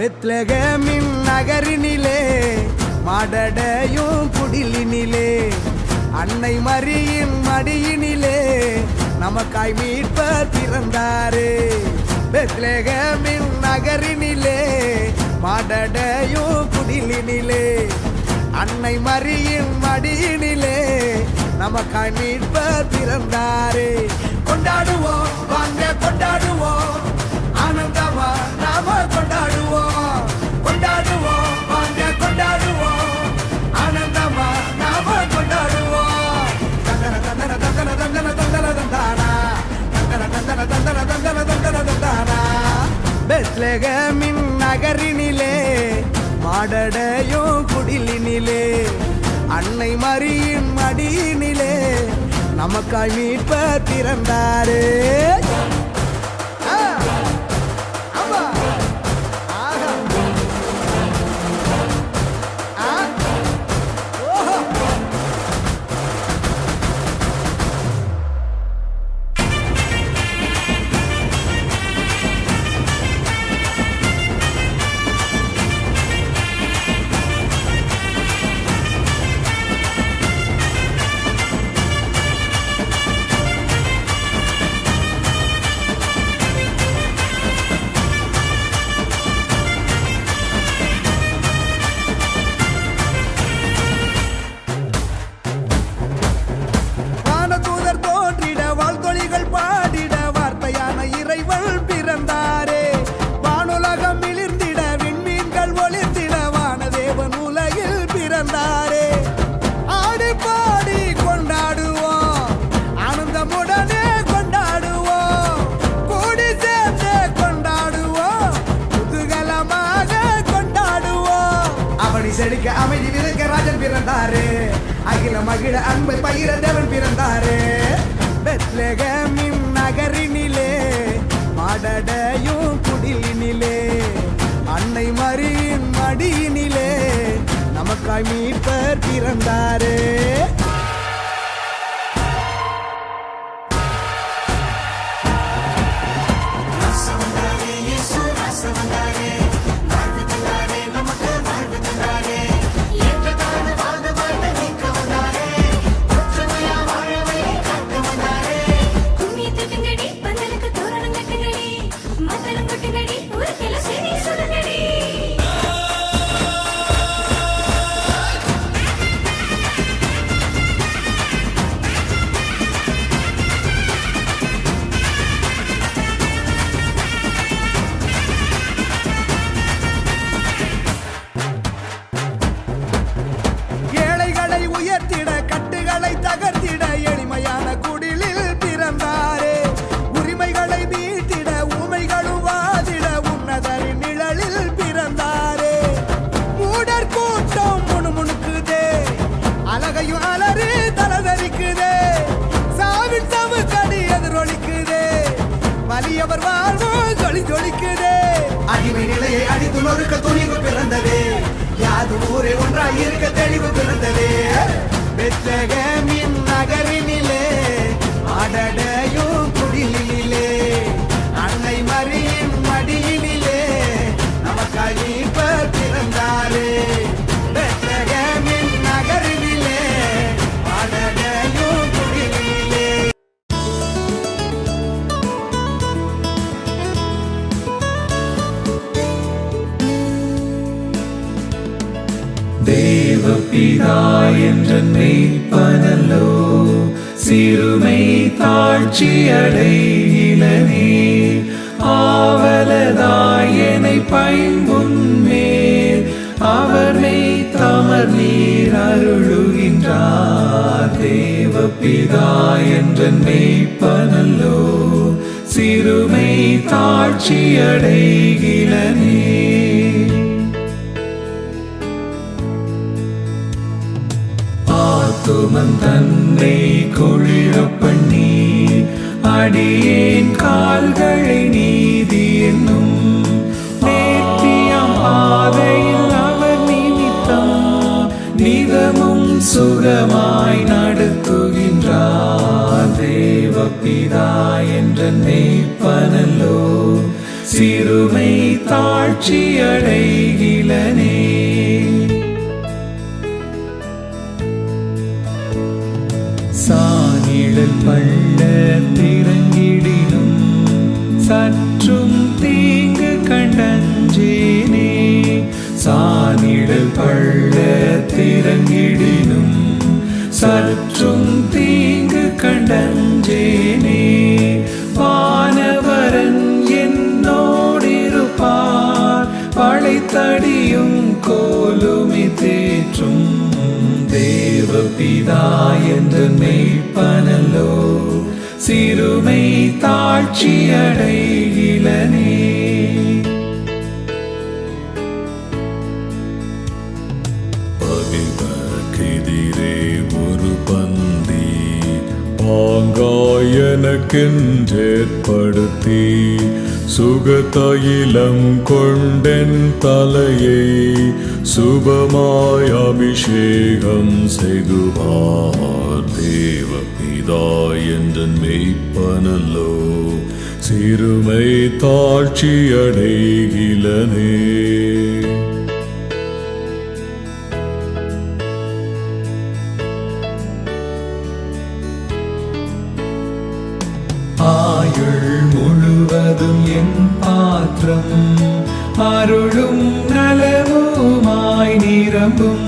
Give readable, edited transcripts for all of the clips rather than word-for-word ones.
பெத்லகேமின் நகரினிலே மாடடையும் குடிலினிலே அன்னை மரியின் மடியினிலே நமக்காய் மீட்பர் பிறந்தாரே. பெத்லகேமின் நகரினிலே மாடடையும் குடிலினிலே அன்னை மரியின் மடியினிலே நமக்காய் மீட்பர் பிறந்தாரே. கொண்டாடுவோம் வாங்க கொண்டாடுவோம், ஆனந்தமா நாம கொண்டாடுவோம். கொண்டாடுவோம் வாங்க கொண்டாடுவோம், ஆனந்தமா நாம கொண்டாடுவோம். தந்தன தந்தன தந்தன தந்தன தந்தன தந்தானா, தந்தன தந்தன தந்தன தந்தன தந்தன தந்தானா. பெத்லகேமின் நகரினிலே மாடடையும் குடிலினிலே அன்னை மரியின் மடியினிலே நமக்காய் மீட்பர் பிறந்தாரே. செழிக்க அமைதி விதைக்க ராஜன் பிறந்தாரே, அகில மகிழ அன்பை பகிர தேவன் பிறந்தாரே. பெத்லகேமின் நகரினிலே மாடடையும் குடிலினிலே அன்னை மரியின் மடியினிலே நமக்காய் மீட்பர் பிறந்தாரே. தகர்த்திட எளிமையான குடிலில் பிறந்தாரே. உரிமைகளை மீட்டிட ஊமைகளும் வாதிட உன்னதரின் நிழலில் பிறந்தாரே. மூடர் கூட்டம் முணுமுணுக்குதே, அழகையும் அலறி தலதரிக்குதே. சாவின் சவுக்கடி எதிரொலிக்குதே, வலியவர் வாழ்வும் ஜொலி ஜொலிக்குதே. அடிமை நிலையை அடித்து நொறுக்க துணிவு பிறந்ததே, யாது ஊரே ஒன்றாய் இருக்க தெளிவு பிறந்ததே. பெத்லகேமின் நகரினிலே மாடடையும் குடிலினிலே அன்னை மரியின் மடியினிலே நமக்காய் மீட்பர் பிறந்தாரே. பெத்லகேமின் நகரினிலே மாடடையும் குடிலினிலே. தேவபிதா என்ற மெய்ப்பனல்லோ, சிறுமை தாழ்ச்சி அடையிலனே. ஆவலதாய் என்னை பைம்புன்மேல் அவர் மெய் தமர் நீர் அருளுகின்றார். தேவபிதா என்ற மெய்ப்பனல்லோ, சிறுமை தாழ்ச்சி அடைகிலனே. ஆத்துமன் தன்னை கொழிழ பண்ணி அடியேன் கால்களை நீதி என்னும் நேர்த்தியம் பாதையில் அவர் நிமித்தம் நிதமும் சுகமாய் நடத்துகின்றார். தேவபிதா என்ற மெய்ப்பனல்லோ, சிறுமை தாழ்ச்சி அடைகிலனே. சானிழல் பள்ளத்திறங்கிடினும் சற்றும் தீங்கு கண்டஞ்சேனே. சானிழல் பள்ளத்திறங்கிடினும் சற்றும் தீங்கு கண்டஞ்சேனே. வானவரன் என்னோடிருப்பார், பழைத்தடியும் கோலுமி தேற்றும் தேவபிதா என்ற மெய்ப்பனல்லோ, சிறுமை தாழ்ச்சி அடைகிலனே. பகைவர்க்கெதிரே ஒரு பந்தி பாங்காய் எனக்கென்றேற்படுத்தி, சுகதைலம் கொண்டென் தலையை சுபமாய் அபிஷேகம் செய்துவார். தேவபிதா என்றன் மெய்ப்பனல்லோ, சிறுமை தாழ்ச்சி அடைகிலனே. ஆயுள் முழுவதும் என் பாத்திரம் அருளும் நலவுமாய் நிரம்பும்.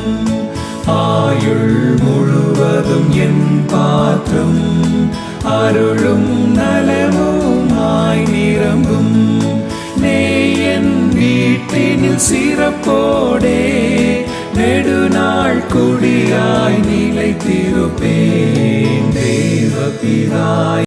ஆயுள் முழுவதும் என் பாத்திரம் அருளும் நலவுமாய் நிரம்பும். நேயன் வீட்டினில் சிறப்போடே நெடுநாள் குடியாய் நிலைத்திருப்பேன். தேவபிதா